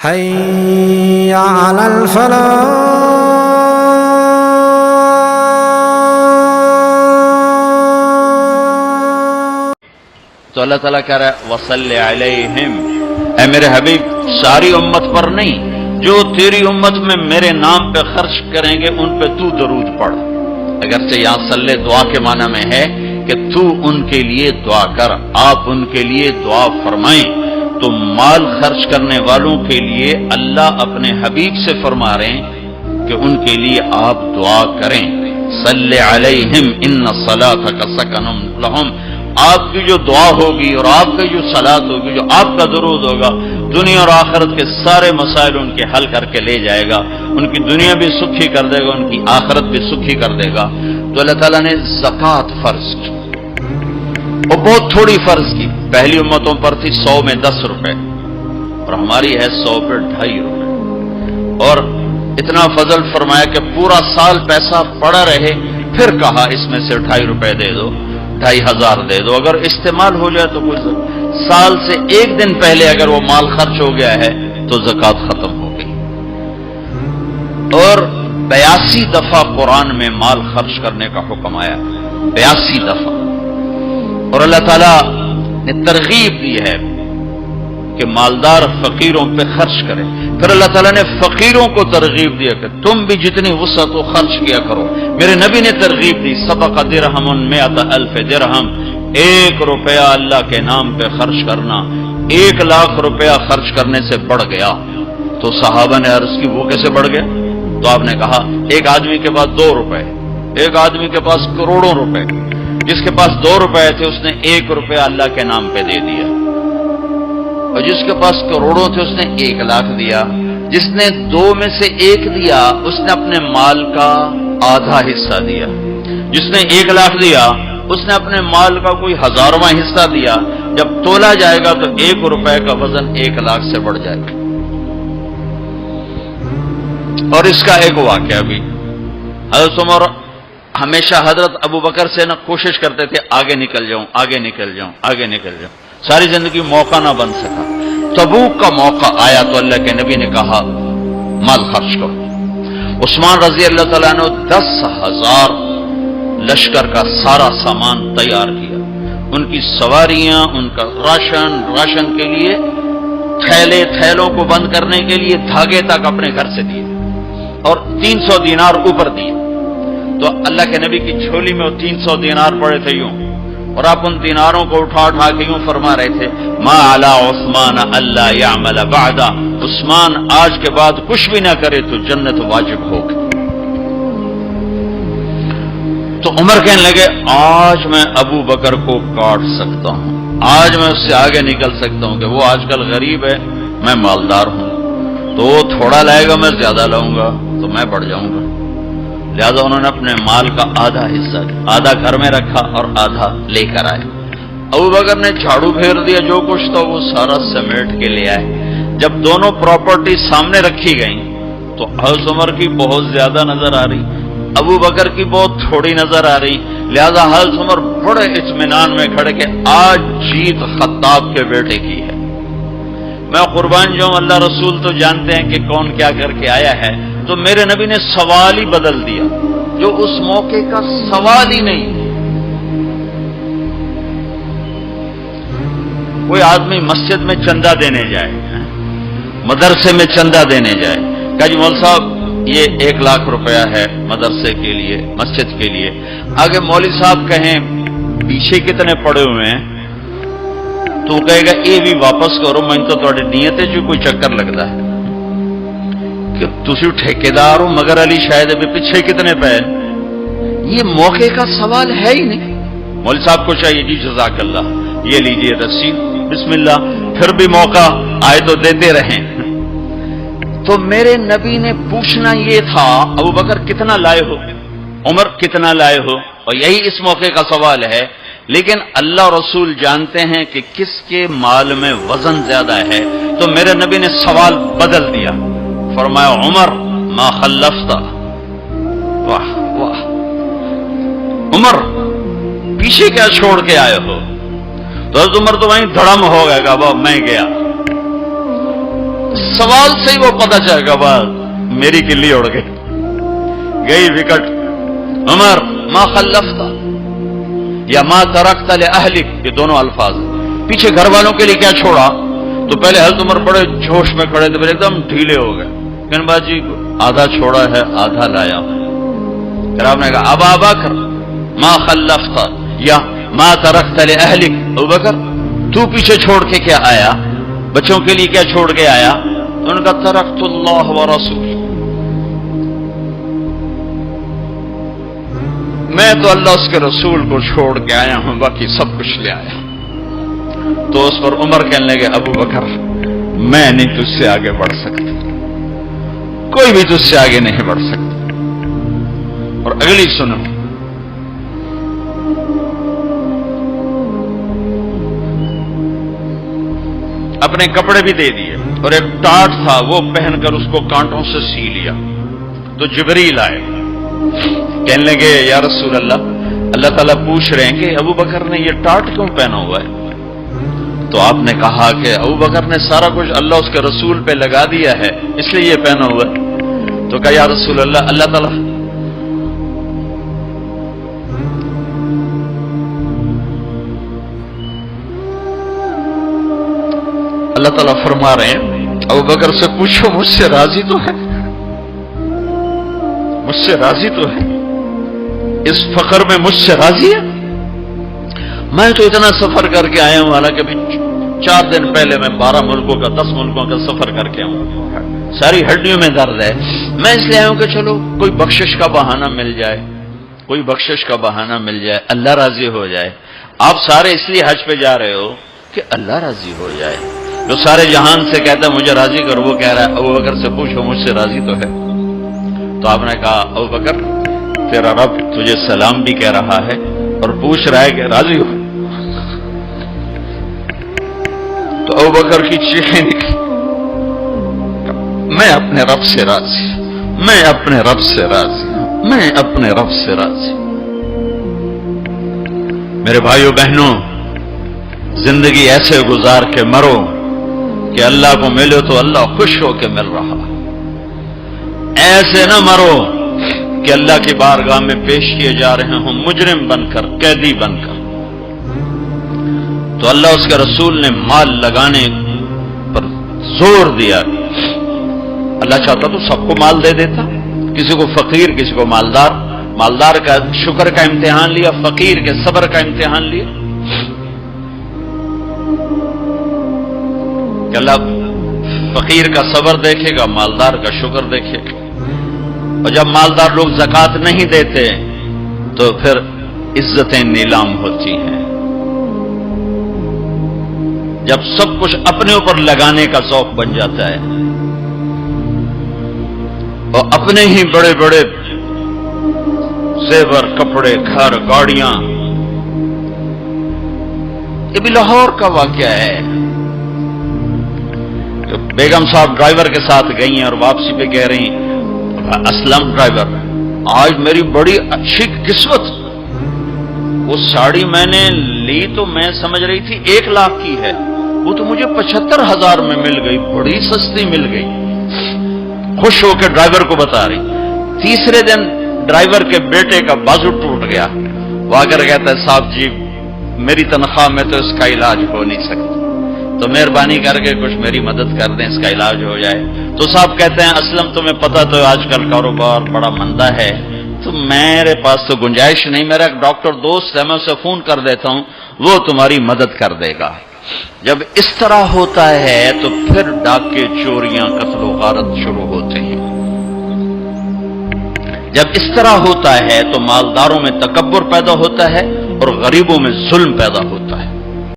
حي على الفلاح. تو اللہ تعالیٰ کہہ رہا ہے وصلی علیہم، اے میرے حبیب ساری امت پر نہیں، جو تیری امت میں میرے نام پہ خرچ کریں گے ان پہ تو درود پڑھ۔ اگرچہ یہاں صلی دعا کے معنی میں ہے کہ تو ان کے لیے دعا کر، آپ ان کے لیے دعا فرمائیں۔ تو مال خرچ کرنے والوں کے لیے اللہ اپنے حبیب سے فرما رہے ہیں کہ ان کے لیے آپ دعا کریں۔ صلی علیہم ان صلاتک سکن لہم، آپ کی جو دعا ہوگی اور آپ کی جو صلات ہوگی، جو آپ کا درود ہوگا، دنیا اور آخرت کے سارے مسائل ان کے حل کر کے لے جائے گا، ان کی دنیا بھی سکھی کر دے گا، ان کی آخرت بھی سکھی کر دے گا۔ تو اللہ تعالیٰ نے زکوٰۃ فرض کی اور بہت تھوڑی فرض کی۔ پہلی امتوں پر تھی 100 میں 10 روپے اور ہماری ہے 100 پہ 2.5 روپے، اور اتنا فضل فرمایا کہ پورا سال پیسہ پڑا رہے، پھر کہا اس میں سے 2.5 روپے دے دو، 2,500 دے دو، اگر استعمال ہو جائے تو کوئی سال سے ایک دن پہلے اگر وہ مال خرچ ہو گیا ہے تو زکوٰۃ ختم ہو گئی۔ اور 82 دفعہ قرآن میں مال خرچ کرنے کا حکم آیا، 82 دفعہ، اور اللہ تعالیٰ نے ترغیب دی ہے کہ مالدار فقیروں پہ خرچ کرے۔ پھر اللہ تعالیٰ نے فقیروں کو ترغیب دیا کہ تم بھی جتنی وسعت ہو خرچ کیا کرو۔ میرے نبی نے ترغیب دی، سبق درہم 100,000 درہم، 1 روپیہ اللہ کے نام پہ خرچ کرنا 1,00,000 روپیہ خرچ کرنے سے بڑھ گیا۔ تو صحابہ نے عرض کی وہ کیسے بڑھ گیا؟ تو آپ نے کہا ایک آدمی کے پاس 2 روپے، ایک آدمی کے پاس کروڑوں روپے، جس کے پاس 2 روپے تھے اس نے 1 روپیہ اللہ کے نام پہ دے دیا، اور جس کے پاس کروڑوں تھے اس نے 1,00,000 دیا۔ جس نے 2 میں سے 1 دیا اس نے اپنے مال کا آدھا حصہ دیا، جس نے 1,00,000 دیا اس نے اپنے مال کا کوئی 1000واں حصہ دیا۔ جب تولا جائے گا تو 1 روپے کا وزن 1,00,000 سے بڑھ جائے گا۔ اور اس کا ایک واقعہ بھی، حضرت عمر ہمیشہ حضرت ابو بکر سے نہ کوشش کرتے تھے آگے نکل جاؤں، آگے نکل جاؤں، آگے نکل جاؤں، ساری زندگی موقع نہ بن سکا۔ تبوک کا موقع آیا تو اللہ کے نبی نے کہا مال خرچ کرو۔ عثمان رضی اللہ تعالیٰ نے 10,000 لشکر کا سارا سامان تیار کیا، ان کی سواریاں، ان کا راشن کے لیے تھیلوں کو بند کرنے کے لیے دھاگے تک اپنے گھر سے دیے، اور 300 دینار اوپر دیے۔ تو اللہ کے نبی کی جھولی میں وہ 300 دینار پڑے تھے یوں، اور آپ ان دیناروں کو اٹھا کے یوں فرما رہے تھے ما علی عثمان اللہ یعمل بعد، عثمان آج کے بعد کچھ بھی نہ کرے تو جنت واجب ہوگی۔ تو عمر کہنے لگے آج میں ابو بکر کو کاٹ سکتا ہوں، آج میں اس سے آگے نکل سکتا ہوں کہ وہ آج کل غریب ہے، میں مالدار ہوں، تو وہ تھوڑا لائے گا میں زیادہ لاؤں گا تو میں بڑھ جاؤں گا۔ لہذا انہوں نے اپنے مال کا آدھا حصہ، آدھا گھر میں رکھا اور آدھا لے کر آئے۔ ابو بکر نے جھاڑو پھیر دیا، جو کچھ تھا وہ سارا سمیٹ کے لے آئے۔ جب دونوں پراپرٹی سامنے رکھی گئیں تو حضرت عمر کی بہت زیادہ نظر آ رہی، ابو بکر کی بہت تھوڑی نظر آ رہی۔ لہذا حضرت عمر بڑے اطمینان میں کھڑے کہ آج جیت خطاب کے بیٹے کی ہے، میں قربان جاؤں، اللہ رسول تو جانتے ہیں کہ کون کیا کر کے آیا ہے۔ تو میرے نبی نے سوال ہی بدل دیا، جو اس موقع کا سوال ہی نہیں۔ کوئی آدمی مسجد میں چندہ دینے جائے، مدرسے میں چندہ دینے جائے، کہا جی مول صاحب یہ 1,00,000 روپیہ ہے مدرسے کے لیے، مسجد کے لیے۔ آگے مولوی صاحب کہیں پیچھے کتنے پڑے ہوئے ہیں تو وہ کہے گا یہ بھی واپس کرو، میں تو تھوڑی نیت ہے جو کوئی چکر لگتا ہے کہ تسی ٹھیکیدار ہو، مگر علی شاید ابھی پیچھے کتنے پہ۔ یہ موقع کا سوال ہے ہی نہیں۔ مولوی صاحب کو چاہیے جی جزاک اللہ یہ لیجیے رسید، بسم اللہ، پھر بھی موقع آئے تو دیتے رہیں۔ تو میرے نبی نے پوچھنا یہ تھا ابو بکر کتنا لائے ہو، عمر کتنا لائے ہو، اور یہی اس موقع کا سوال ہے۔ لیکن اللہ رسول جانتے ہیں کہ کس کے مال میں وزن زیادہ ہے، تو میرے نبی نے سوال بدل دیا، فرمایا عمر ما خلفت، واہ واہ عمر پیچھے کیا چھوڑ کے آئے ہو؟ تو حضرت عمر تو وہیں دھڑم ہو گیا کہ اب میں گیا۔ سوال سے ہی وہ پتہ چل گیا بات میری کلی اڑ گئی وکٹ. عمر ما خلفت یا ما ترکت لأہلک، یہ دونوں الفاظ پیچھے گھر والوں کے لیے کیا چھوڑا. تو پہلے حضرت عمر بڑے جوش میں کھڑے تھے، پھر ایک دم ڈھیلے ہو گئے. کہنے باجی آدھا چھوڑا ہے آدھا لایا. پھر آپ نے کہا ابا بکر ما خلفت یا ما ترکت لأہلک، ابو بکر تو پیچھے چھوڑ کے کیا آیا، بچوں کے لیے کیا چھوڑ کے آیا. ان کا ترکت اللہ ورسول، میں تو اللہ اس کے رسول کو چھوڑ کے آیا ہوں، باقی سب کچھ لے آیا. تو اس پر عمر کہنے لگے ابو بکر میں نہیں تجھ سے آگے بڑھ سکتا، کوئی بھی تجھ سے آگے نہیں بڑھ سکتا. اور اگلی سنو، اپنے کپڑے بھی دے دیے اور ایک ٹاٹ تھا وہ پہن کر اس کو کانٹوں سے سی لیا. تو جبریل آئے، کہنے لگے یا رسول اللہ، اللہ تعالیٰ پوچھ رہے ہیں کہ ابو بکر نے یہ ٹاٹ کیوں پہنا ہوا ہے. تو آپ نے کہا کہ ابو بکر نے سارا کچھ اللہ اس کے رسول پہ لگا دیا ہے اس لیے یہ پہنا ہوا ہے. تو کہا یا رسول اللہ، اللہ تعالیٰ فرما رہے ہیں ابو بکر سے پوچھو مجھ سے راضی تو ہے، مجھ سے راضی تو ہے، اس فخر میں مجھ سے راضی ہے. میں تو اتنا سفر کر کے آیا ہوں، حالانکہ ابھی 4 دن پہلے میں 12 ملکوں کا 10 ملکوں کا سفر کر کے ہوں، ساری ہڈیوں میں درد ہے. میں اس لیے آیا ہوں کہ چلو کوئی بخشش کا بہانہ مل جائے، کوئی بخشش کا بہانہ مل جائے، اللہ راضی ہو جائے. آپ سارے اس لیے حج پہ جا رہے ہو کہ اللہ راضی ہو جائے. جو سارے جہان سے کہتا ہے مجھے راضی کر، وہ کہہ رہا ہے ابو بکر سے پوچھو مجھ سے راضی تو ہے. تو آپ نے کہا ابو بکر تیرا رب تجھے سلام بھی کہہ رہا ہے اور پوچھ رہا ہے کہ راضی ہو. تو ابو بکر کی چیخیں نکلی، میں اپنے رب سے راضی، میں اپنے رب سے راضی، میں اپنے رب سے راضی. میرے بھائیوں بہنوں، زندگی ایسے گزار کے مرو کہ اللہ کو ملو تو اللہ خوش ہو کے مل رہا. ایسے نہ مرو کہ اللہ کی بارگاہ میں پیش کیے جا رہے ہوں مجرم بن کر، قیدی بن کر. تو اللہ اس کے رسول نے مال لگانے پر زور دیا. اللہ چاہتا تو سب کو مال دے دیتا، کسی کو فقیر کسی کو مالدار. مالدار کا شکر کا امتحان لیا، فقیر کے صبر کا امتحان لیا. کہ اللہ فقیر کا صبر دیکھے گا، مالدار کا شکر دیکھے گا. اور جب مالدار لوگ زکوٰۃ نہیں دیتے تو پھر عزتیں نیلام ہوتی ہیں. جب سب کچھ اپنے اوپر لگانے کا ذوق بن جاتا ہے اور اپنے ہی بڑے بڑے زیور، کپڑے، گھر، گاڑیاں. یہ بھی لاہور کا واقعہ ہے. بیگم صاحب ڈرائیور کے ساتھ گئی ہیں اور واپسی پہ کہہ رہی اسلم ڈرائیور آج میری بڑی اچھی قسمت، وہ ساڑی میں نے لی تو میں سمجھ رہی تھی 1 لاکھ کی ہے، وہ تو مجھے 75,000 میں مل گئی، بڑی سستی مل گئی. خوش ہو کے ڈرائیور کو بتا رہی. تیسرے دن ڈرائیور کے بیٹے کا بازو ٹوٹ گیا. وہ آ کر کہتا ہے صاحب جی میری تنخواہ میں تو اس کا علاج ہو نہیں سکتا، تو مہربانی کر کے کچھ میری مدد کر دیں، اس کا علاج ہو جائے. تو صاحب کہتے ہیں اسلم تمہیں پتہ تو آج کل کاروبار بڑا مندہ ہے، تو میرے پاس تو گنجائش نہیں، میرا ایک ڈاکٹر دوست ہے میں اسے فون کر دیتا ہوں، وہ تمہاری مدد کر دے گا. جب اس طرح ہوتا ہے تو پھر ڈاکے، چوریاں، قتل و غارت شروع ہوتے ہیں. جب اس طرح ہوتا ہے تو مالداروں میں تکبر پیدا ہوتا ہے اور غریبوں میں ظلم پیدا ہوتا ہے.